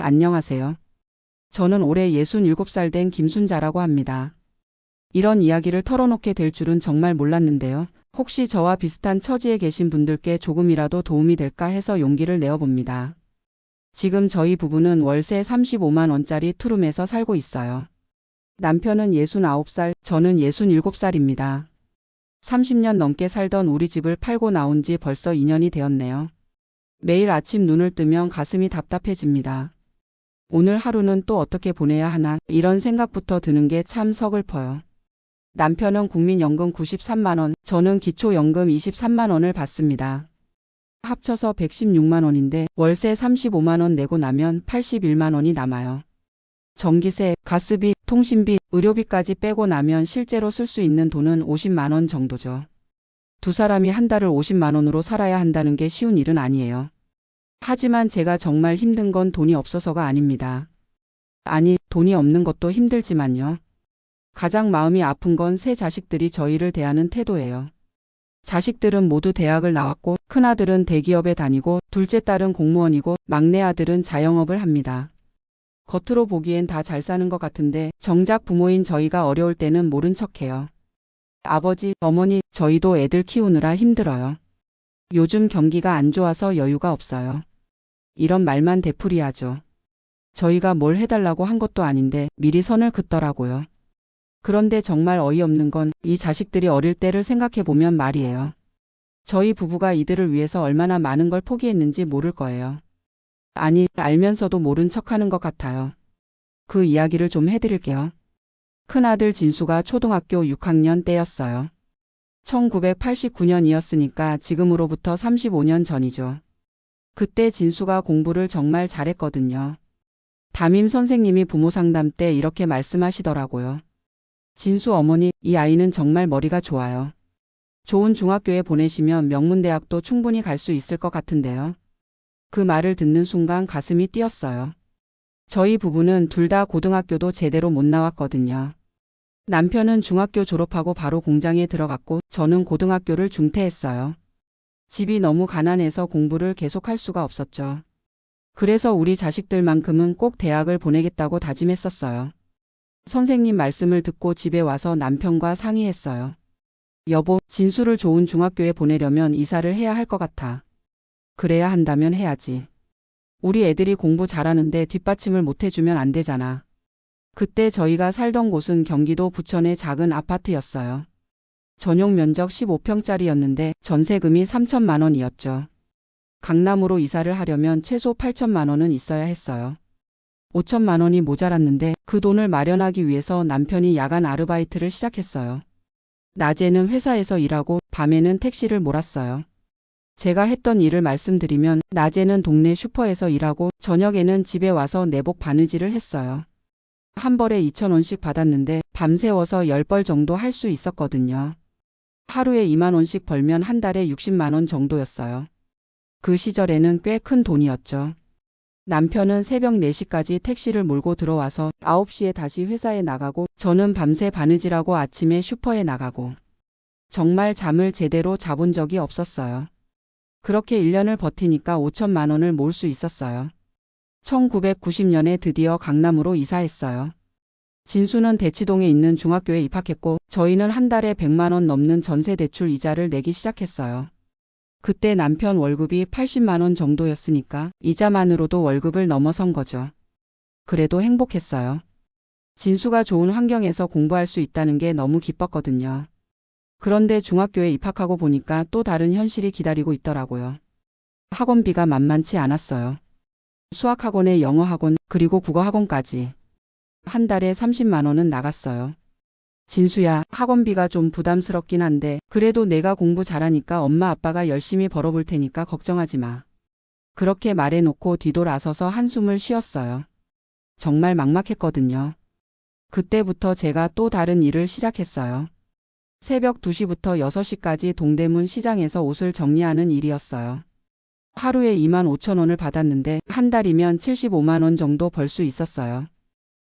안녕하세요. 저는 올해 67살 된 김순자라고 합니다. 이런 이야기를 털어놓게 될 줄은 정말 몰랐는데요. 혹시 저와 비슷한 처지에 계신 분들께 조금이라도 도움이 될까 해서 용기를 내어봅니다. 지금 저희 부부는 월세 35만 원짜리 투룸에서 살고 있어요. 남편은 69살, 저는 67살입니다. 30년 넘게 살던 우리 집을 팔고 나온 지 벌써 2년이 되었네요. 매일 아침 눈을 뜨면 가슴이 답답해집니다. 오늘 하루는 또 어떻게 보내야 하나 이런 생각부터 드는 게 참 서글퍼요. 남편은 국민연금 93만 원, 저는 기초연금 23만 원을 받습니다. 합쳐서 116만 원인데 월세 35만 원 내고 나면 81만 원이 남아요. 전기세, 가스비, 통신비, 의료비까지 빼고 나면 실제로 쓸 수 있는 돈은 50만 원 정도죠. 두 사람이 한 달을 50만 원으로 살아야 한다는 게 쉬운 일은 아니에요. 하지만 제가 정말 힘든 건 돈이 없어서가 아닙니다. 아니, 돈이 없는 것도 힘들지만요. 가장 마음이 아픈 건 세 자식들이 저희를 대하는 태도예요. 자식들은 모두 대학을 나왔고, 큰아들은 대기업에 다니고, 둘째 딸은 공무원이고, 막내 아들은 자영업을 합니다. 겉으로 보기엔 다 잘 사는 것 같은데 정작 부모인 저희가 어려울 때는 모른 척해요. 아버지, 어머니, 저희도 애들 키우느라 힘들어요. 요즘 경기가 안 좋아서 여유가 없어요. 이런 말만 되풀이하죠. 저희가 뭘 해달라고 한 것도 아닌데 미리 선을 긋더라고요. 그런데 정말 어이없는 건 이 자식들이 어릴 때를 생각해보면 말이에요. 저희 부부가 이들을 위해서 얼마나 많은 걸 포기했는지 모를 거예요. 아니, 알면서도 모른 척하는 것 같아요. 그 이야기를 좀 해드릴게요. 큰아들 진수가 초등학교 6학년 때였어요. 1989년이었으니까 지금으로부터 35년 전이죠. 그때 진수가 공부를 정말 잘했거든요. 담임 선생님이 부모 상담 때 이렇게 말씀하시더라고요. 진수 어머니, 이 아이는 정말 머리가 좋아요. 좋은 중학교에 보내시면 명문대학도 충분히 갈 수 있을 것 같은데요. 그 말을 듣는 순간 가슴이 뛰었어요. 저희 부부는 둘 다 고등학교도 제대로 못 나왔거든요. 남편은 중학교 졸업하고 바로 공장에 들어갔고 저는 고등학교를 중퇴했어요. 집이 너무 가난해서 공부를 계속할 수가 없었죠. 그래서 우리 자식들만큼은 꼭 대학을 보내겠다고 다짐했었어요. 선생님 말씀을 듣고 집에 와서 남편과 상의했어요. 여보, 진수를 좋은 중학교에 보내려면 이사를 해야 할 것 같아. 그래야 한다면 해야지. 우리 애들이 공부 잘하는데 뒷받침을 못 해주면 안 되잖아. 그때 저희가 살던 곳은 경기도 부천의 작은 아파트였어요. 전용 면적 15평짜리였는데 전세금이 3천만 원이었죠. 강남으로 이사를 하려면 최소 8천만 원은 있어야 했어요. 5천만 원이 모자랐는데 그 돈을 마련하기 위해서 남편이 야간 아르바이트를 시작했어요. 낮에는 회사에서 일하고 밤에는 택시를 몰았어요. 제가 했던 일을 말씀드리면 낮에는 동네 슈퍼에서 일하고 저녁에는 집에 와서 내복 바느질을 했어요. 한 벌에 2,000원씩 받았는데 밤새워서 10벌 정도 할 수 있었거든요. 하루에 2만 원씩 벌면 한 달에 60만 원 정도였어요. 그 시절에는 꽤 큰 돈이었죠. 남편은 새벽 4시까지 택시를 몰고 들어와서 9시에 다시 회사에 나가고 저는 밤새 바느질하고 아침에 슈퍼에 나가고 정말 잠을 제대로 자본 적이 없었어요. 그렇게 1년을 버티니까 5천만 원을 모을 수 있었어요. 1990년에 드디어 강남으로 이사했어요. 진수는 대치동에 있는 중학교에 입학했고 저희는 한 달에 100만 원 넘는 전세 대출 이자를 내기 시작했어요. 그때 남편 월급이 80만 원 정도였으니까 이자만으로도 월급을 넘어선 거죠. 그래도 행복했어요. 진수가 좋은 환경에서 공부할 수 있다는 게 너무 기뻤거든요. 그런데 중학교에 입학하고 보니까 또 다른 현실이 기다리고 있더라고요. 학원비가 만만치 않았어요. 수학학원에 영어학원, 그리고 국어학원까지. 한 달에 30만 원은 나갔어요. 진수야, 학원비가 좀 부담스럽긴 한데 그래도 내가 공부 잘하니까 엄마 아빠가 열심히 벌어볼 테니까 걱정하지 마. 그렇게 말해놓고 뒤돌아서서 한숨을 쉬었어요. 정말 막막했거든요. 그때부터 제가 또 다른 일을 시작했어요. 새벽 2시부터 6시까지 동대문 시장에서 옷을 정리하는 일이었어요. 하루에 2만 5천 원을 받았는데 한 달이면 75만 원 정도 벌 수 있었어요.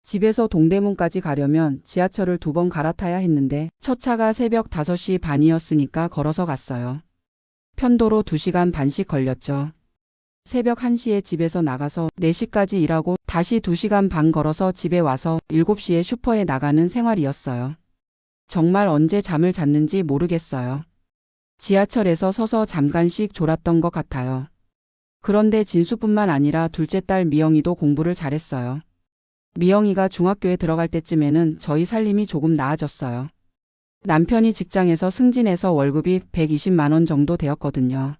집에서 동대문까지 가려면 지하철을 2번 갈아타야 했는데 첫 차가 새벽 5시 반이었으니까 걸어서 갔어요. 편도로 2시간 반씩 걸렸죠. 새벽 1시에 집에서 나가서 4시까지 일하고 다시 2시간 반 걸어서 집에 와서 7시에 슈퍼에 나가는 생활이었어요. 정말 언제 잠을 잤는지 모르겠어요. 지하철에서 서서 잠깐씩 졸았던 것 같아요. 그런데 진수뿐만 아니라 둘째 딸 미영이도 공부를 잘했어요. 미영이가 중학교에 들어갈 때쯤에는 저희 살림이 조금 나아졌어요. 남편이 직장에서 승진해서 월급이 120만 원 정도 되었거든요.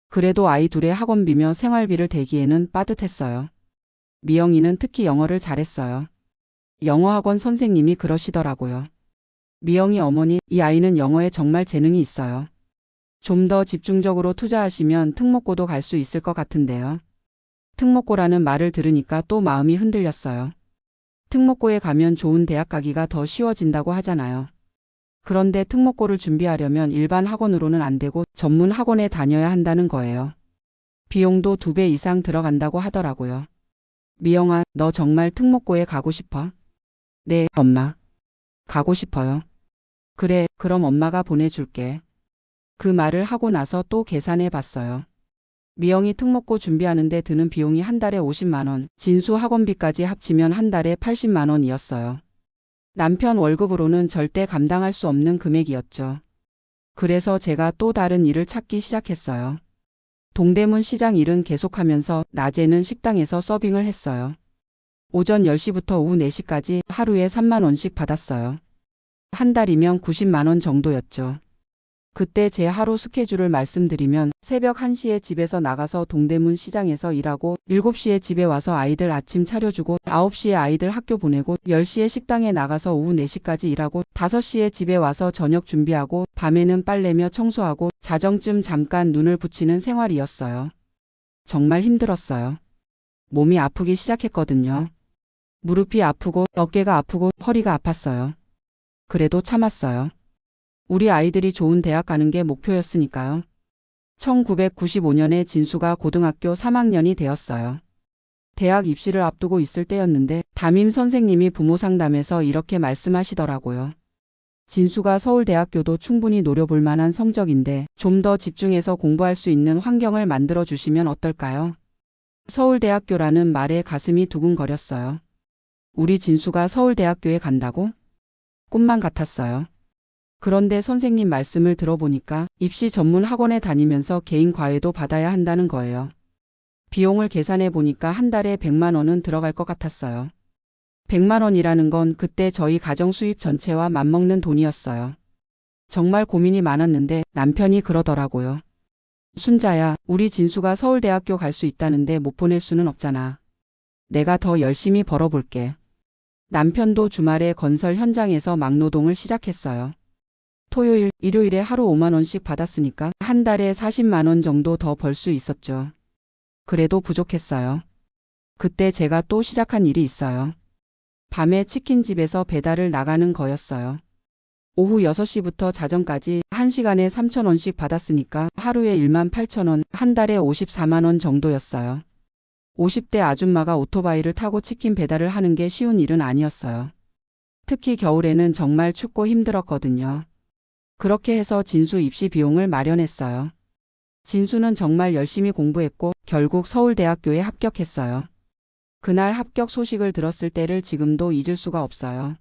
그래도 아이 둘의 학원비며 생활비를 대기에는 빠듯했어요. 미영이는 특히 영어를 잘했어요. 영어학원 선생님이 그러시더라고요. 미영이 어머니, 이 아이는 영어에 정말 재능이 있어요. 좀 더 집중적으로 투자하시면 특목고도 갈 수 있을 것 같은데요. 특목고라는 말을 들으니까 또 마음이 흔들렸어요. 특목고에 가면 좋은 대학 가기가 더 쉬워진다고 하잖아요. 그런데 특목고를 준비하려면 일반 학원으로는 안 되고 전문 학원에 다녀야 한다는 거예요. 비용도 2배 이상 들어간다고 하더라고요. 미영아, 너 정말 특목고에 가고 싶어? 네, 엄마. 가고 싶어요. 그래, 그럼 엄마가 보내줄게. 그 말을 하고 나서 또 계산해 봤어요. 미영이 특목고 준비하는데 드는 비용이 한 달에 50만 원, 진수 학원비까지 합치면 한 달에 80만 원이었어요. 남편 월급으로는 절대 감당할 수 없는 금액이었죠. 그래서 제가 또 다른 일을 찾기 시작했어요. 동대문 시장 일은 계속하면서 낮에는 식당에서 서빙을 했어요. 오전 10시부터 오후 4시까지 하루에 3만 원씩 받았어요. 한 달이면 90만 원 정도였죠. 그때 제 하루 스케줄을 말씀드리면 새벽 1시에 집에서 나가서 동대문 시장에서 일하고 7시에 집에 와서 아이들 아침 차려주고 9시에 아이들 학교 보내고 10시에 식당에 나가서 오후 4시까지 일하고 5시에 집에 와서 저녁 준비하고 밤에는 빨래며 청소하고 자정쯤 잠깐 눈을 붙이는 생활이었어요. 정말 힘들었어요. 몸이 아프기 시작했거든요. 무릎이 아프고 어깨가 아프고 허리가 아팠어요. 그래도 참았어요. 우리 아이들이 좋은 대학 가는 게 목표였으니까요. 1995년에 진수가 고등학교 3학년이 되었어요. 대학 입시를 앞두고 있을 때였는데 담임 선생님이 부모 상담에서 이렇게 말씀하시더라고요. 진수가 서울대학교도 충분히 노려볼 만한 성적인데 좀 더 집중해서 공부할 수 있는 환경을 만들어 주시면 어떨까요? 서울대학교라는 말에 가슴이 두근거렸어요. 우리 진수가 서울대학교에 간다고? 꿈만 같았어요. 그런데 선생님 말씀을 들어보니까 입시 전문 학원에 다니면서 개인 과외도 받아야 한다는 거예요. 비용을 계산해 보니까 한 달에 100만 원은 들어갈 것 같았어요. 100만 원이라는 건 그때 저희 가정 수입 전체와 맞먹는 돈이었어요. 정말 고민이 많았는데 남편이 그러더라고요. 순자야, 우리 진수가 서울대학교 갈 수 있다는데 못 보낼 수는 없잖아. 내가 더 열심히 벌어볼게. 남편도 주말에 건설 현장에서 막노동을 시작했어요. 토요일, 일요일에 하루 5만 원씩 받았으니까 한 달에 40만 원 정도 더 벌 수 있었죠. 그래도 부족했어요. 그때 제가 또 시작한 일이 있어요. 밤에 치킨집에서 배달을 나가는 거였어요. 오후 6시부터 자정까지 1시간에 3천 원씩 받았으니까 하루에 1만 8천 원, 한 달에 54만 원 정도였어요. 50대 아줌마가 오토바이를 타고 치킨 배달을 하는 게 쉬운 일은 아니었어요. 특히 겨울에는 정말 춥고 힘들었거든요. 그렇게 해서 진수 입시 비용을 마련했어요. 진수는 정말 열심히 공부했고 결국 서울대학교에 합격했어요. 그날 합격 소식을 들었을 때를 지금도 잊을 수가 없어요.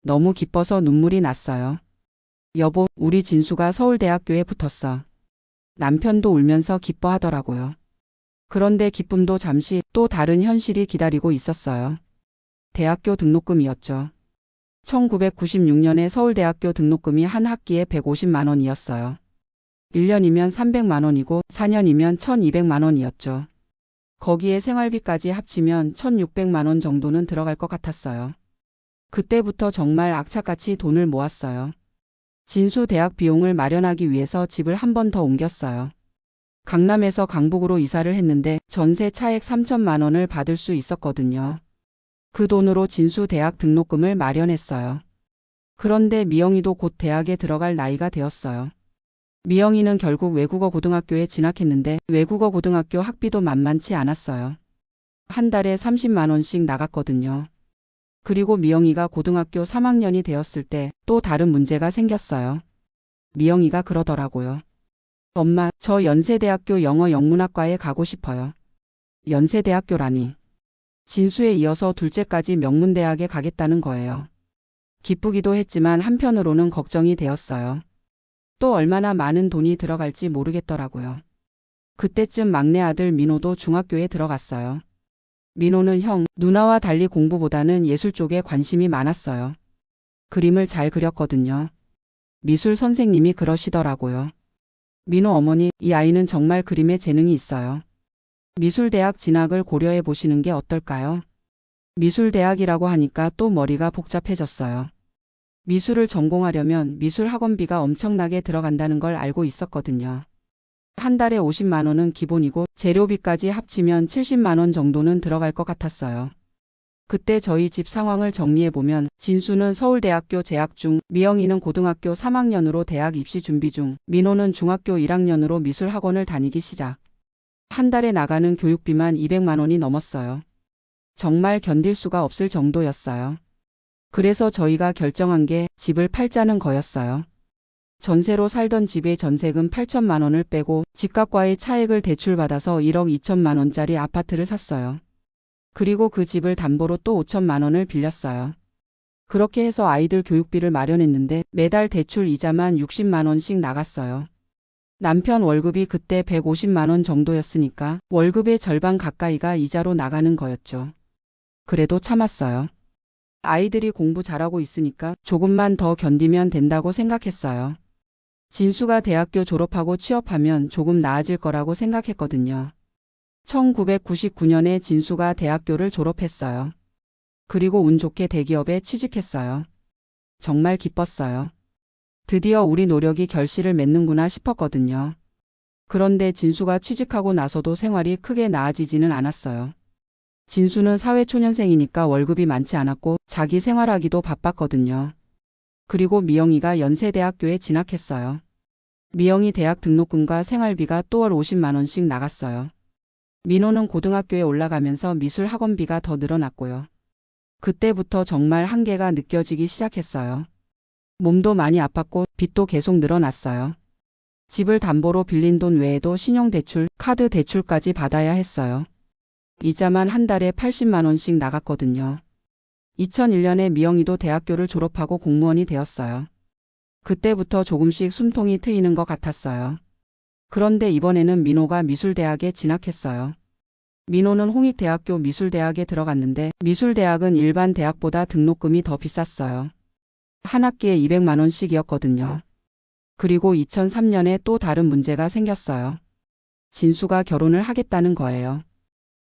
너무 기뻐서 눈물이 났어요. 여보, 우리 진수가 서울대학교에 붙었어. 남편도 울면서 기뻐하더라고요. 그런데 기쁨도 잠시 또 다른 현실이 기다리고 있었어요. 대학교 등록금이었죠. 1996년에 서울대학교 등록금이 한 학기에 150만 원이었어요. 1년이면 300만 원이고 4년이면 1200만 원이었죠. 거기에 생활비까지 합치면 1600만 원 정도는 들어갈 것 같았어요. 그때부터 정말 악착같이 돈을 모았어요. 진수 대학 비용을 마련하기 위해서 집을 한 번 더 옮겼어요. 강남에서 강북으로 이사를 했는데 전세 차액 3천만 원을 받을 수 있었거든요. 그 돈으로 진수 대학 등록금을 마련했어요. 그런데 미영이도 곧 대학에 들어갈 나이가 되었어요. 미영이는 결국 외국어 고등학교에 진학했는데 외국어 고등학교 학비도 만만치 않았어요. 한 달에 30만 원씩 나갔거든요. 그리고 미영이가 고등학교 3학년이 되었을 때 또 다른 문제가 생겼어요. 미영이가 그러더라고요. 엄마, 저 연세대학교 영어 영문학과에 가고 싶어요. 연세대학교라니. 진수에 이어서 둘째까지 명문대학에 가겠다는 거예요. 기쁘기도 했지만 한편으로는 걱정이 되었어요. 또 얼마나 많은 돈이 들어갈지 모르겠더라고요. 그때쯤 막내 아들 민호도 중학교에 들어갔어요. 민호는 형, 누나와 달리 공부보다는 예술 쪽에 관심이 많았어요. 그림을 잘 그렸거든요. 미술 선생님이 그러시더라고요. 민호 어머니, 이 아이는 정말 그림에 재능이 있어요. 미술대학 진학을 고려해 보시는 게 어떨까요? 미술대학이라고 하니까 또 머리가 복잡해졌어요. 미술을 전공하려면 미술학원비가 엄청나게 들어간다는 걸 알고 있었거든요. 한 달에 50만 원은 기본이고 재료비까지 합치면 70만 원 정도는 들어갈 것 같았어요. 그때 저희 집 상황을 정리해보면 진수는 서울대학교 재학 중, 미영이는 고등학교 3학년으로 대학 입시 준비 중, 민호는 중학교 1학년으로 미술학원을 다니기 시작. 한 달에 나가는 교육비만 200만 원이 넘었어요. 정말 견딜 수가 없을 정도였어요. 그래서 저희가 결정한 게 집을 팔자는 거였어요. 전세로 살던 집의 전세금 8천만 원을 빼고 집값과의 차액을 대출받아서 1억 2천만 원짜리 아파트를 샀어요. 그리고 그 집을 담보로 또 5천만 원을 빌렸어요. 그렇게 해서 아이들 교육비를 마련했는데 매달 대출 이자만 60만 원씩 나갔어요. 남편 월급이 그때 150만 원 정도였으니까 월급의 절반 가까이가 이자로 나가는 거였죠. 그래도 참았어요. 아이들이 공부 잘하고 있으니까 조금만 더 견디면 된다고 생각했어요. 진수가 대학교 졸업하고 취업하면 조금 나아질 거라고 생각했거든요. 1999년에 진수가 대학교를 졸업했어요. 그리고 운 좋게 대기업에 취직했어요. 정말 기뻤어요. 드디어 우리 노력이 결실을 맺는구나 싶었거든요. 그런데 진수가 취직하고 나서도 생활이 크게 나아지지는 않았어요. 진수는 사회초년생이니까 월급이 많지 않았고 자기 생활하기도 바빴거든요. 그리고 미영이가 연세대학교에 진학했어요. 미영이 대학 등록금과 생활비가 또 월 50만 원씩 나갔어요. 민호는 고등학교에 올라가면서 미술 학원비가 더 늘어났고요. 그때부터 정말 한계가 느껴지기 시작했어요. 몸도 많이 아팠고 빚도 계속 늘어났어요. 집을 담보로 빌린 돈 외에도 신용대출, 카드 대출까지 받아야 했어요. 이자만 한 달에 80만 원씩 나갔거든요. 2001년에 미영이도 대학교를 졸업하고 공무원이 되었어요. 그때부터 조금씩 숨통이 트이는 것 같았어요. 그런데 이번에는 민호가 미술대학에 진학했어요. 민호는 홍익대학교 미술대학에 들어갔는데 미술대학은 일반 대학보다 등록금이 더 비쌌어요. 한 학기에 200만 원씩이었거든요. 그리고 2003년에 또 다른 문제가 생겼어요. 진수가 결혼을 하겠다는 거예요.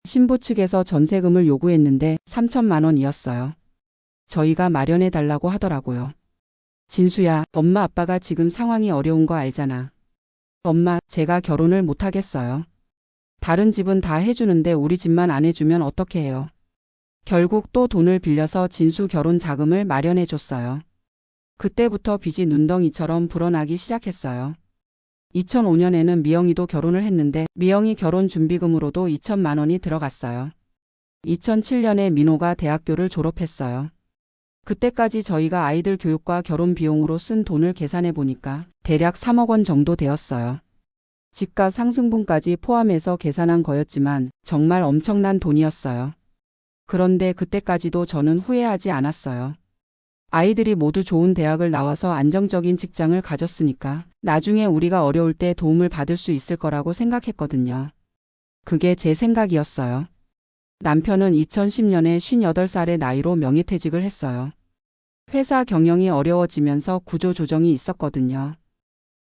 신부 측에서 전세금을 요구했는데 3천만 원이었어요. 저희가 마련해 달라고 하더라고요. 진수야, 엄마 아빠가 지금 상황이 어려운 거 알잖아. 엄마, 제가 결혼을 못 하겠어요. 다른 집은 다 해주는데 우리 집만 안 해주면 어떻게 해요? 결국 또 돈을 빌려서 진수 결혼 자금을 마련해 줬어요. 그때부터 빚이 눈덩이처럼 불어나기 시작했어요. 2005년에는 미영이도 결혼을 했는데 미영이 결혼 준비금으로도 2천만 원이 들어갔어요. 2007년에 민호가 대학교를 졸업했어요. 그때까지 저희가 아이들 교육과 결혼 비용으로 쓴 돈을 계산해 보니까 대략 3억 원 정도 되었어요. 집값 상승분까지 포함해서 계산한 거였지만 정말 엄청난 돈이었어요. 그런데 그때까지도 저는 후회하지 않았어요. 아이들이 모두 좋은 대학을 나와서 안정적인 직장을 가졌으니까 나중에 우리가 어려울 때 도움을 받을 수 있을 거라고 생각했거든요. 그게 제 생각이었어요. 남편은 2010년에 58살의 나이로 명예퇴직을 했어요. 회사 경영이 어려워지면서 구조조정이 있었거든요.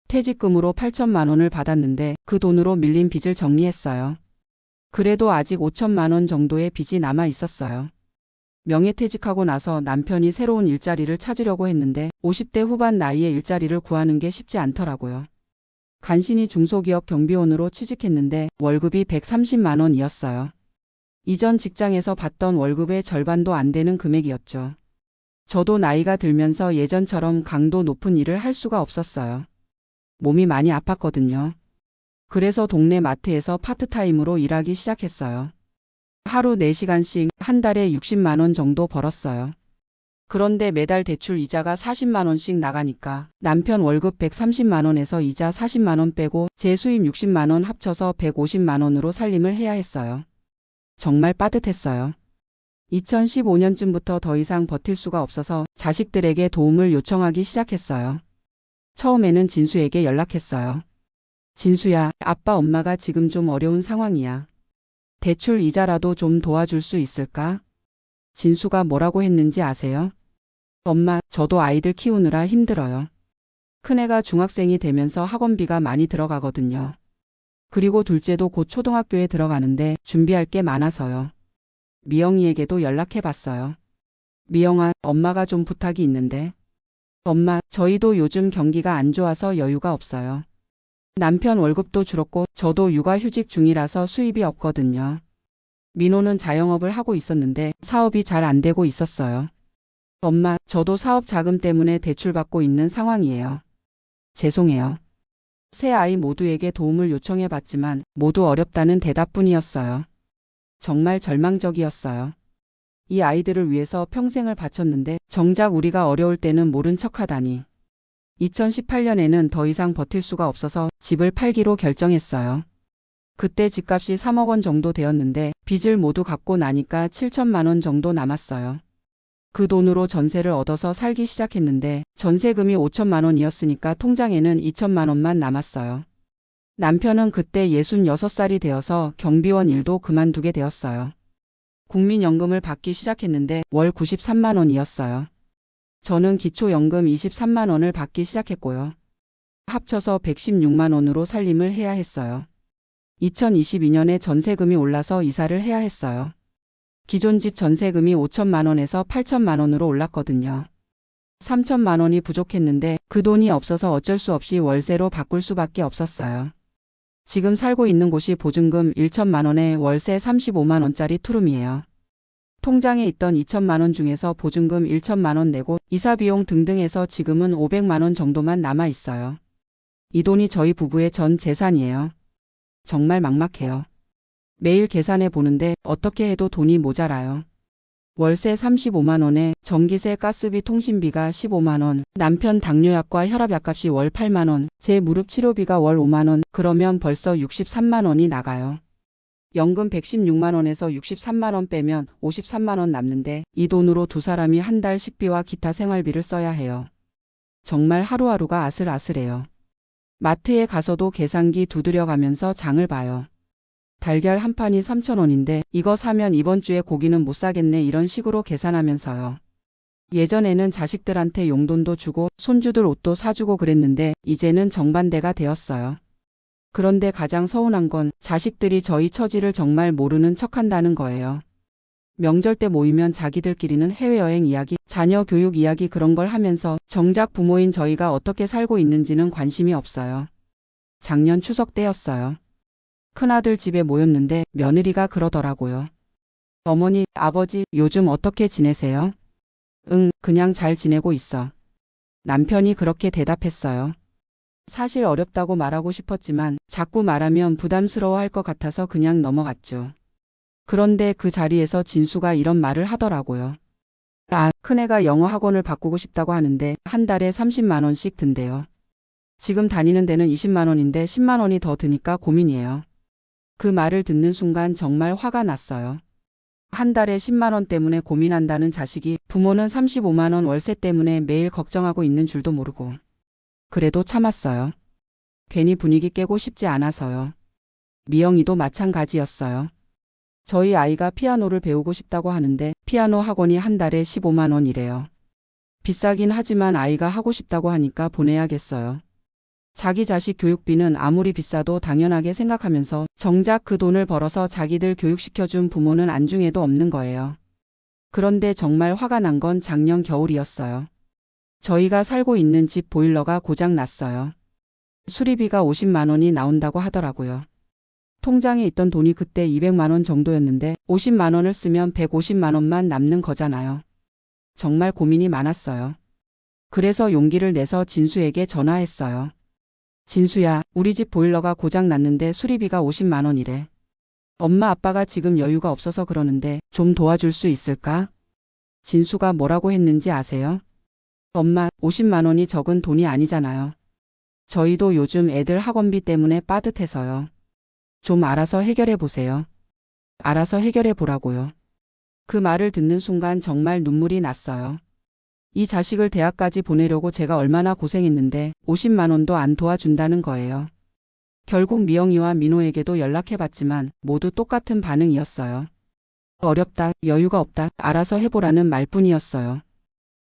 퇴직금으로 8천만 원을 받았는데 그 돈으로 밀린 빚을 정리했어요. 그래도 아직 5천만 원 정도의 빚이 남아 있었어요. 명예퇴직하고 나서 남편이 새로운 일자리를 찾으려고 했는데 50대 후반 나이에 일자리를 구하는 게 쉽지 않더라고요. 간신히 중소기업 경비원으로 취직했는데 월급이 130만 원이었어요. 이전 직장에서 받던 월급의 절반도 안 되는 금액이었죠. 저도 나이가 들면서 예전처럼 강도 높은 일을 할 수가 없었어요. 몸이 많이 아팠거든요. 그래서 동네 마트에서 파트타임으로 일하기 시작했어요. 하루 4시간씩 한 달에 60만 원 정도 벌었어요. 그런데 매달 대출 이자가 40만 원씩 나가니까 남편 월급 130만 원에서 이자 40만 원 빼고 제 수입 60만 원 합쳐서 150만 원으로 살림을 해야 했어요. 정말 빠듯했어요. 2015년쯤부터 더 이상 버틸 수가 없어서 자식들에게 도움을 요청하기 시작했어요. 처음에는 진수에게 연락했어요. 진수야, 아빠 엄마가 지금 좀 어려운 상황이야. 대출 이자라도 좀 도와줄 수 있을까? 진수가 뭐라고 했는지 아세요? 엄마, 저도 아이들 키우느라 힘들어요. 큰애가 중학생이 되면서 학원비가 많이 들어가거든요. 그리고 둘째도 곧 초등학교에 들어가는데 준비할 게 많아서요. 미영이에게도 연락해봤어요. 미영아, 엄마가 좀 부탁이 있는데. 엄마, 저희도 요즘 경기가 안 좋아서 여유가 없어요. 남편 월급도 줄었고 저도 육아휴직 중이라서 수입이 없거든요. 민호는 자영업을 하고 있었는데 사업이 잘 안 되고 있었어요. 엄마, 저도 사업 자금 때문에 대출받고 있는 상황이에요. 죄송해요. 세 아이 모두에게 도움을 요청해봤지만 모두 어렵다는 대답뿐이었어요. 정말 절망적이었어요. 이 아이들을 위해서 평생을 바쳤는데 정작 우리가 어려울 때는 모른 척하다니. 2018년에는 더 이상 버틸 수가 없어서 집을 팔기로 결정했어요. 그때 집값이 3억 원 정도 되었는데 빚을 모두 갚고 나니까 7천만 원 정도 남았어요. 그 돈으로 전세를 얻어서 살기 시작했는데 전세금이 5천만 원이었으니까 통장에는 2천만 원만 남았어요. 남편은 그때 66살이 되어서 경비원 일도 그만두게 되었어요. 국민연금을 받기 시작했는데 월 93만 원이었어요. 저는 기초연금 23만 원을 받기 시작했고요. 합쳐서 116만 원으로 살림을 해야 했어요. 2022년에 전세금이 올라서 이사를 해야 했어요. 기존 집 전세금이 5천만 원에서 8천만 원으로 올랐거든요. 3천만 원이 부족했는데 그 돈이 없어서 어쩔 수 없이 월세로 바꿀 수밖에 없었어요. 지금 살고 있는 곳이 보증금 1천만 원에 월세 35만 원짜리 투룸이에요. 통장에 있던 2천만 원 중에서 보증금 1천만 원 내고 이사비용 등등 해서 지금은 500만 원 정도만 남아 있어요. 이 돈이 저희 부부의 전 재산이에요. 정말 막막해요. 매일 계산해 보는데 어떻게 해도 돈이 모자라요. 월세 35만 원에 전기세 가스비 통신비가 15만 원, 남편 당뇨약과 혈압약값이 월 8만 원, 제 무릎 치료비가 월 5만 원, 그러면 벌써 63만 원이 나가요. 연금 116만 원에서 63만 원 빼면 53만 원 남는데 이 돈으로 두 사람이 한 달 식비와 기타 생활비를 써야 해요. 정말 하루하루가 아슬아슬해요. 마트에 가서도 계산기 두드려가면서 장을 봐요. 달걀 한 판이 3,000원인데 이거 사면 이번 주에 고기는 못 사겠네 이런 식으로 계산하면서요. 예전에는 자식들한테 용돈도 주고 손주들 옷도 사주고 그랬는데 이제는 정반대가 되었어요. 그런데 가장 서운한 건 자식들이 저희 처지를 정말 모르는 척한다는 거예요. 명절 때 모이면 자기들끼리는 해외여행 이야기, 자녀 교육 이야기 그런 걸 하면서 정작 부모인 저희가 어떻게 살고 있는지는 관심이 없어요. 작년 추석 때였어요. 큰아들 집에 모였는데 며느리가 그러더라고요. 어머니, 아버지, 요즘 어떻게 지내세요? 응, 그냥 잘 지내고 있어. 남편이 그렇게 대답했어요. 사실 어렵다고 말하고 싶었지만 자꾸 말하면 부담스러워할 것 같아서 그냥 넘어갔죠. 그런데 그 자리에서 진수가 이런 말을 하더라고요. 아, 큰애가 영어 학원을 바꾸고 싶다고 하는데 한 달에 30만 원씩 든대요. 지금 다니는 데는 20만 원인데 10만 원이 더 드니까 고민이에요. 그 말을 듣는 순간 정말 화가 났어요. 한 달에 10만 원 때문에 고민한다는 자식이 부모는 35만 원 월세 때문에 매일 걱정하고 있는 줄도 모르고. 그래도 참았어요. 괜히 분위기 깨고 싶지 않아서요. 미영이도 마찬가지였어요. 저희 아이가 피아노를 배우고 싶다고 하는데 피아노 학원이 한 달에 15만 원이래요. 비싸긴 하지만 아이가 하고 싶다고 하니까 보내야겠어요. 자기 자식 교육비는 아무리 비싸도 당연하게 생각하면서 정작 그 돈을 벌어서 자기들 교육시켜준 부모는 안중에도 없는 거예요. 그런데 정말 화가 난 건 작년 겨울이었어요. 저희가 살고 있는 집 보일러가 고장 났어요. 수리비가 50만 원이 나온다고 하더라고요. 통장에 있던 돈이 그때 200만 원 정도였는데 50만 원을 쓰면 150만 원만 남는 거잖아요. 정말 고민이 많았어요. 그래서 용기를 내서 진수에게 전화했어요. 진수야, 우리 집 보일러가 고장 났는데 수리비가 50만 원이래. 엄마 아빠가 지금 여유가 없어서 그러는데 좀 도와줄 수 있을까? 진수가 뭐라고 했는지 아세요? 엄마, 50만 원이 적은 돈이 아니잖아요. 저희도 요즘 애들 학원비 때문에 빠듯해서요. 좀 알아서 해결해 보세요. 알아서 해결해 보라고요. 그 말을 듣는 순간 정말 눈물이 났어요. 이 자식을 대학까지 보내려고 제가 얼마나 고생했는데 50만 원도 안 도와준다는 거예요. 결국 미영이와 민호에게도 연락해봤지만 모두 똑같은 반응이었어요. 어렵다, 여유가 없다, 알아서 해보라는 말뿐이었어요.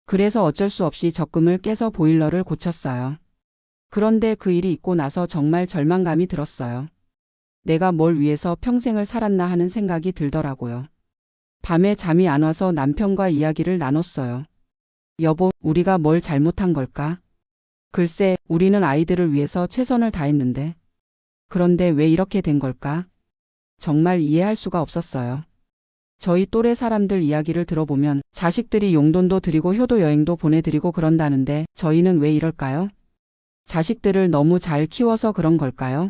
그래서 어쩔 수 없이 적금을 깨서 보일러를 고쳤어요. 그런데 그 일이 있고 나서 정말 절망감이 들었어요. 내가 뭘 위해서 평생을 살았나 하는 생각이 들더라고요. 밤에 잠이 안 와서 남편과 이야기를 나눴어요. 여보, 우리가 뭘 잘못한 걸까? 글쎄, 우리는 아이들을 위해서 최선을 다했는데. 그런데 왜 이렇게 된 걸까? 정말 이해할 수가 없었어요. 저희 또래 사람들 이야기를 들어보면 자식들이 용돈도 드리고 효도 여행도 보내드리고 그런다는데 저희는 왜 이럴까요? 자식들을 너무 잘 키워서 그런 걸까요?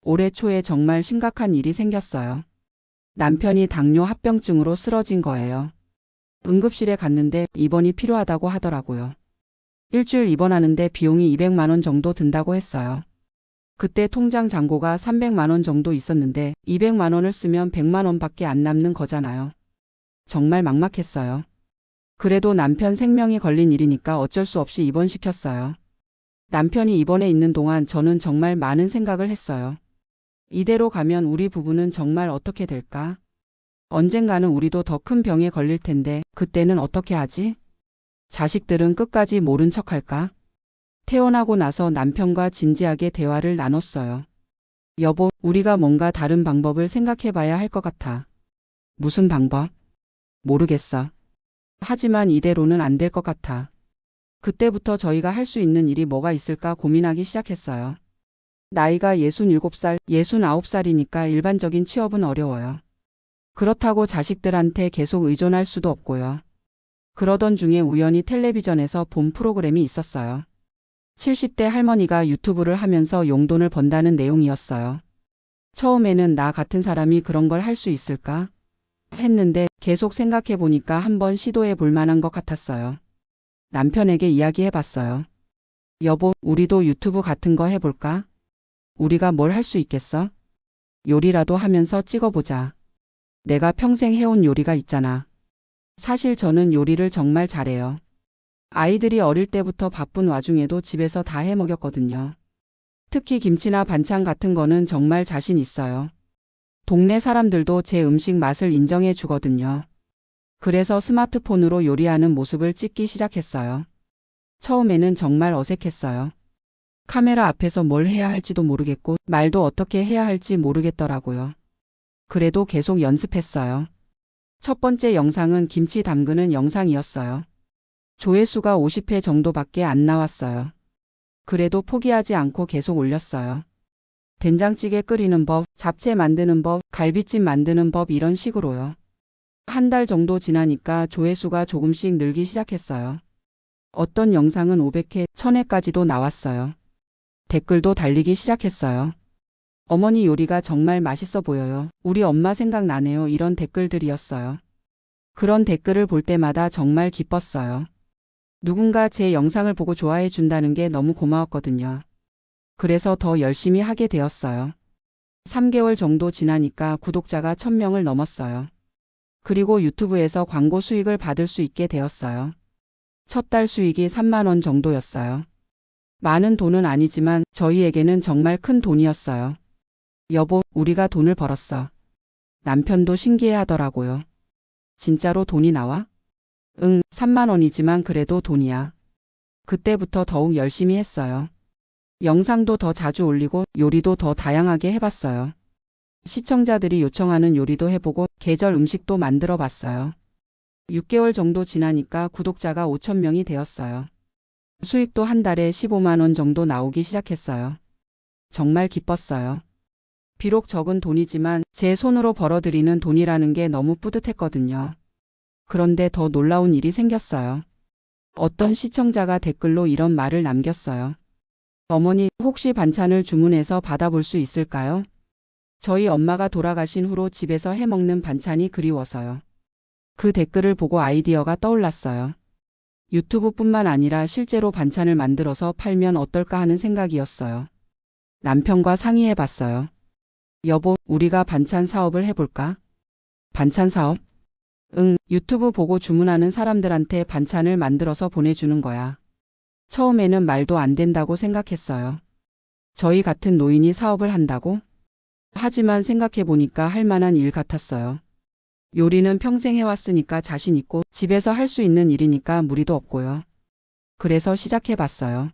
올해 초에 정말 심각한 일이 생겼어요. 남편이 당뇨 합병증으로 쓰러진 거예요. 응급실에 갔는데 입원이 필요하다고 하더라고요. 일주일 입원하는데 비용이 200만 원 정도 든다고 했어요. 그때 통장 잔고가 300만 원 정도 있었는데 200만 원을 쓰면 100만 원밖에 안 남는 거잖아요. 정말 막막했어요. 그래도 남편 생명이 걸린 일이니까 어쩔 수 없이 입원시켰어요. 남편이 입원해 있는 동안 저는 정말 많은 생각을 했어요. 이대로 가면 우리 부부는 정말 어떻게 될까? 언젠가는 우리도 더 큰 병에 걸릴 텐데 그때는 어떻게 하지? 자식들은 끝까지 모른 척할까? 퇴원하고 나서 남편과 진지하게 대화를 나눴어요. 여보, 우리가 뭔가 다른 방법을 생각해 봐야 할 것 같아. 무슨 방법? 모르겠어. 하지만 이대로는 안 될 것 같아. 그때부터 저희가 할 수 있는 일이 뭐가 있을까 고민하기 시작했어요. 나이가 67살, 69살이니까 일반적인 취업은 어려워요. 그렇다고 자식들한테 계속 의존할 수도 없고요. 그러던 중에 우연히 텔레비전에서 본 프로그램이 있었어요. 70대 할머니가 유튜브를 하면서 용돈을 번다는 내용이었어요. 처음에는 나 같은 사람이 그런 걸 할 수 있을까? 했는데 계속 생각해 보니까 한번 시도해 볼 만한 것 같았어요. 남편에게 이야기해 봤어요. 여보, 우리도 유튜브 같은 거 해볼까? 우리가 뭘 할 수 있겠어? 요리라도 하면서 찍어보자. 내가 평생 해온 요리가 있잖아. 사실 저는 요리를 정말 잘해요. 아이들이 어릴 때부터 바쁜 와중에도 집에서 다 해 먹였거든요. 특히 김치나 반찬 같은 거는 정말 자신 있어요. 동네 사람들도 제 음식 맛을 인정해 주거든요. 그래서 스마트폰으로 요리하는 모습을 찍기 시작했어요. 처음에는 정말 어색했어요. 카메라 앞에서 뭘 해야 할지도 모르겠고 말도 어떻게 해야 할지 모르겠더라고요. 그래도 계속 연습했어요. 첫 번째 영상은 김치 담그는 영상이었어요. 조회수가 50회 정도밖에 안 나왔어요. 그래도 포기하지 않고 계속 올렸어요. 된장찌개 끓이는 법, 잡채 만드는 법, 갈비찜 만드는 법 이런 식으로요. 한 달 정도 지나니까 조회수가 조금씩 늘기 시작했어요. 어떤 영상은 500회, 1000회까지도 나왔어요. 댓글도 달리기 시작했어요. 어머니 요리가 정말 맛있어 보여요. 우리 엄마 생각나네요. 이런 댓글들이었어요. 그런 댓글을 볼 때마다 정말 기뻤어요. 누군가 제 영상을 보고 좋아해 준다는 게 너무 고마웠거든요. 그래서 더 열심히 하게 되었어요. 3개월 정도 지나니까 구독자가 1000명을 넘었어요. 그리고 유튜브에서 광고 수익을 받을 수 있게 되었어요. 첫 달 수익이 3만 원 정도였어요. 많은 돈은 아니지만 저희에게는 정말 큰 돈이었어요. 여보, 우리가 돈을 벌었어. 남편도 신기해 하더라고요. 진짜로 돈이 나와? 응, 3만 원이지만 그래도 돈이야. 그때부터 더욱 열심히 했어요. 영상도 더 자주 올리고 요리도 더 다양하게 해봤어요. 시청자들이 요청하는 요리도 해보고 계절 음식도 만들어 봤어요. 6개월 정도 지나니까 구독자가 5,000명이 되었어요. 수익도 한 달에 15만 원 정도 나오기 시작했어요. 정말 기뻤어요. 비록 적은 돈이지만 제 손으로 벌어들이는 돈이라는 게 너무 뿌듯했거든요. 그런데 더 놀라운 일이 생겼어요. 어떤 시청자가 댓글로 이런 말을 남겼어요. 어머니, 혹시 반찬을 주문해서 받아볼 수 있을까요? 저희 엄마가 돌아가신 후로 집에서 해먹는 반찬이 그리워서요. 그 댓글을 보고 아이디어가 떠올랐어요. 유튜브뿐만 아니라 실제로 반찬을 만들어서 팔면 어떨까 하는 생각이었어요. 남편과 상의해 봤어요. 여보, 우리가 반찬 사업을 해볼까? 반찬 사업? 응, 유튜브 보고 주문하는 사람들한테 반찬을 만들어서 보내주는 거야. 처음에는 말도 안 된다고 생각했어요. 저희 같은 노인이 사업을 한다고? 하지만 생각해 보니까 할 만한 일 같았어요. 요리는 평생 해왔으니까 자신 있고 집에서 할 수 있는 일이니까 무리도 없고요. 그래서 시작해 봤어요.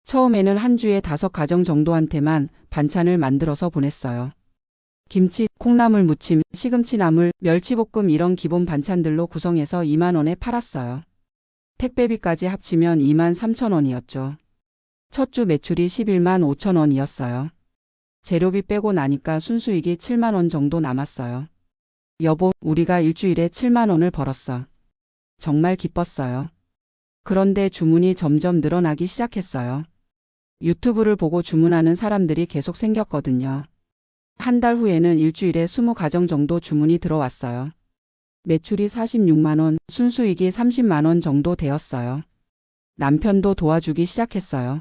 처음에는 한 주에 5가정 정도한테만 반찬을 만들어서 보냈어요. 김치, 콩나물 무침, 시금치 나물, 멸치볶음 이런 기본 반찬들로 구성해서 2만 원에 팔았어요. 택배비까지 합치면 2만 3천 원이었죠. 첫 주 매출이 11만 5천 원이었어요. 재료비 빼고 나니까 순수익이 7만 원 정도 남았어요. 여보, 우리가 일주일에 7만 원을 벌었어. 정말 기뻤어요. 그런데 주문이 점점 늘어나기 시작했어요. 유튜브를 보고 주문하는 사람들이 계속 생겼거든요. 한 달 후에는 일주일에 20가정 정도 주문이 들어왔어요. 매출이 46만 원, 순수익이 30만 원 정도 되었어요. 남편도 도와주기 시작했어요.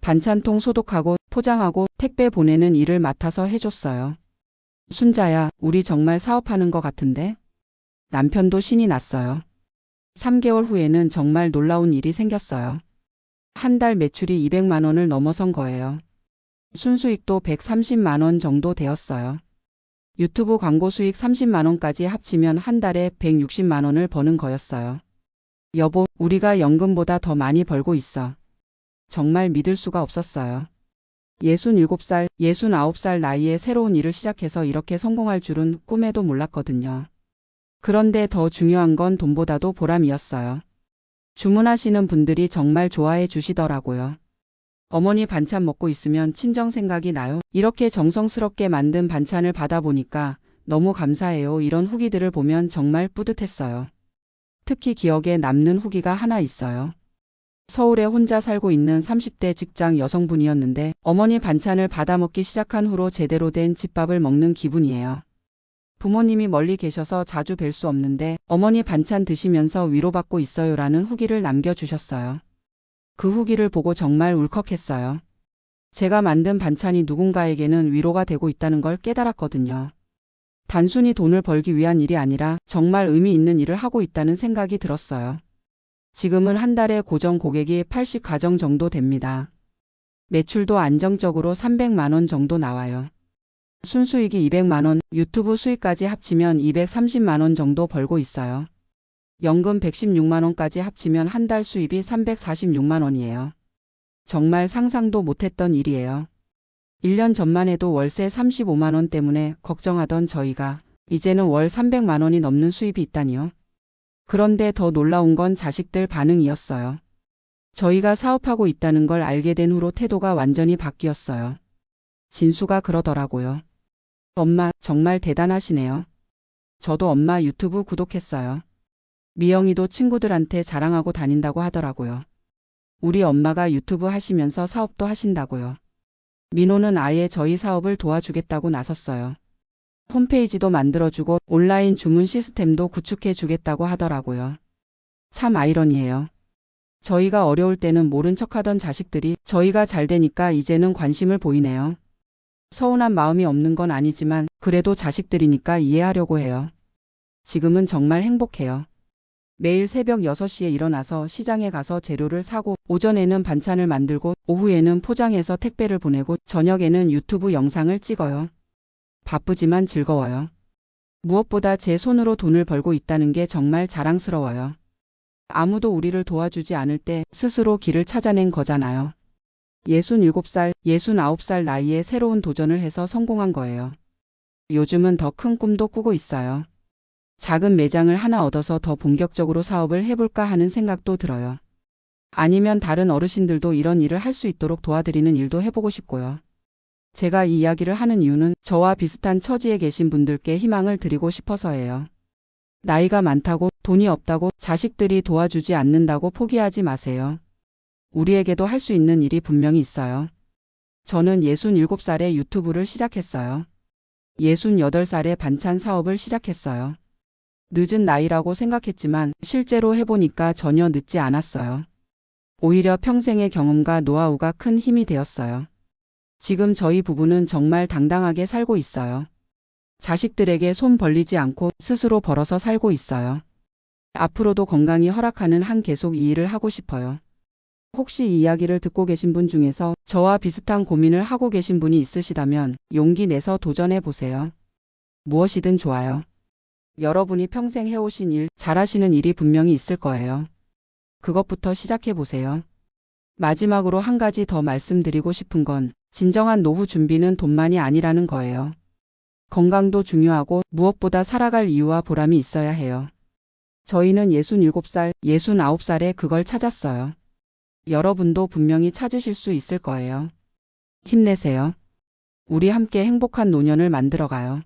반찬통 소독하고 포장하고 택배 보내는 일을 맡아서 해줬어요. 순자야, 우리 정말 사업하는 것 같은데? 남편도 신이 났어요. 3개월 후에는 정말 놀라운 일이 생겼어요. 한 달 매출이 200만 원을 넘어선 거예요. 순수익도 130만 원 정도 되었어요. 유튜브 광고 수익 30만 원까지 합치면 한 달에 160만 원을 버는 거였어요. 여보, 우리가 연금보다 더 많이 벌고 있어. 정말 믿을 수가 없었어요. 67살, 69살 나이에 새로운 일을 시작해서 이렇게 성공할 줄은 꿈에도 몰랐거든요. 그런데 더 중요한 건 돈보다도 보람이었어요. 주문하시는 분들이 정말 좋아해 주시더라고요. 어머니 반찬 먹고 있으면 친정 생각이 나요. 이렇게 정성스럽게 만든 반찬을 받아보니까 너무 감사해요. 이런 후기들을 보면 정말 뿌듯했어요. 특히 기억에 남는 후기가 하나 있어요. 서울에 혼자 살고 있는 30대 직장 여성분이었는데 어머니 반찬을 받아 먹기 시작한 후로 제대로 된 집밥을 먹는 기분이에요. 부모님이 멀리 계셔서 자주 뵐 수 없는데 어머니 반찬 드시면서 위로받고 있어요라는 후기를 남겨주셨어요. 그 후기를 보고 정말 울컥했어요. 제가 만든 반찬이 누군가에게는 위로가 되고 있다는 걸 깨달았거든요. 단순히 돈을 벌기 위한 일이 아니라 정말 의미 있는 일을 하고 있다는 생각이 들었어요. 지금은 한 달에 고정 고객이 80가정 정도 됩니다. 매출도 안정적으로 300만 원 정도 나와요. 순수익이 200만 원, 유튜브 수익까지 합치면 230만 원 정도 벌고 있어요. 연금 116만 원까지 합치면 한 달 수입이 346만 원이에요. 정말 상상도 못했던 일이에요. 1년 전만 해도 월세 35만 원 때문에 걱정하던 저희가 이제는 월 300만 원이 넘는 수입이 있다니요. 그런데 더 놀라운 건 자식들 반응이었어요. 저희가 사업하고 있다는 걸 알게 된 후로 태도가 완전히 바뀌었어요. 진수가 그러더라고요. 엄마, 정말 대단하시네요. 저도 엄마 유튜브 구독했어요. 미영이도 친구들한테 자랑하고 다닌다고 하더라고요. 우리 엄마가 유튜브 하시면서 사업도 하신다고요. 민호는 아예 저희 사업을 도와주겠다고 나섰어요. 홈페이지도 만들어주고 온라인 주문 시스템도 구축해주겠다고 하더라고요. 참 아이러니해요. 저희가 어려울 때는 모른 척하던 자식들이 저희가 잘 되니까 이제는 관심을 보이네요. 서운한 마음이 없는 건 아니지만 그래도 자식들이니까 이해하려고 해요. 지금은 정말 행복해요. 매일 새벽 6시에 일어나서 시장에 가서 재료를 사고 오전에는 반찬을 만들고 오후에는 포장해서 택배를 보내고 저녁에는 유튜브 영상을 찍어요. 바쁘지만 즐거워요. 무엇보다 제 손으로 돈을 벌고 있다는 게 정말 자랑스러워요. 아무도 우리를 도와주지 않을 때 스스로 길을 찾아낸 거잖아요. 67살, 69살 나이에 새로운 도전을 해서 성공한 거예요. 요즘은 더 큰 꿈도 꾸고 있어요. 작은 매장을 하나 얻어서 더 본격적으로 사업을 해볼까 하는 생각도 들어요. 아니면 다른 어르신들도 이런 일을 할 수 있도록 도와드리는 일도 해보고 싶고요. 제가 이 이야기를 하는 이유는 저와 비슷한 처지에 계신 분들께 희망을 드리고 싶어서예요. 나이가 많다고, 돈이 없다고, 자식들이 도와주지 않는다고 포기하지 마세요. 우리에게도 할 수 있는 일이 분명히 있어요. 저는 67살에 유튜브를 시작했어요. 68살에 반찬 사업을 시작했어요. 늦은 나이라고 생각했지만 실제로 해보니까 전혀 늦지 않았어요. 오히려 평생의 경험과 노하우가 큰 힘이 되었어요. 지금 저희 부부는 정말 당당하게 살고 있어요. 자식들에게 손 벌리지 않고 스스로 벌어서 살고 있어요. 앞으로도 건강이 허락하는 한 계속 이 일을 하고 싶어요. 혹시 이 이야기를 듣고 계신 분 중에서 저와 비슷한 고민을 하고 계신 분이 있으시다면 용기 내서 도전해 보세요. 무엇이든 좋아요. 여러분이 평생 해오신 일, 잘하시는 일이 분명히 있을 거예요. 그것부터 시작해 보세요. 마지막으로 한 가지 더 말씀드리고 싶은 건 진정한 노후 준비는 돈만이 아니라는 거예요. 건강도 중요하고 무엇보다 살아갈 이유와 보람이 있어야 해요. 저희는 67살, 69살에 그걸 찾았어요. 여러분도 분명히 찾으실 수 있을 거예요. 힘내세요. 우리 함께 행복한 노년을 만들어가요.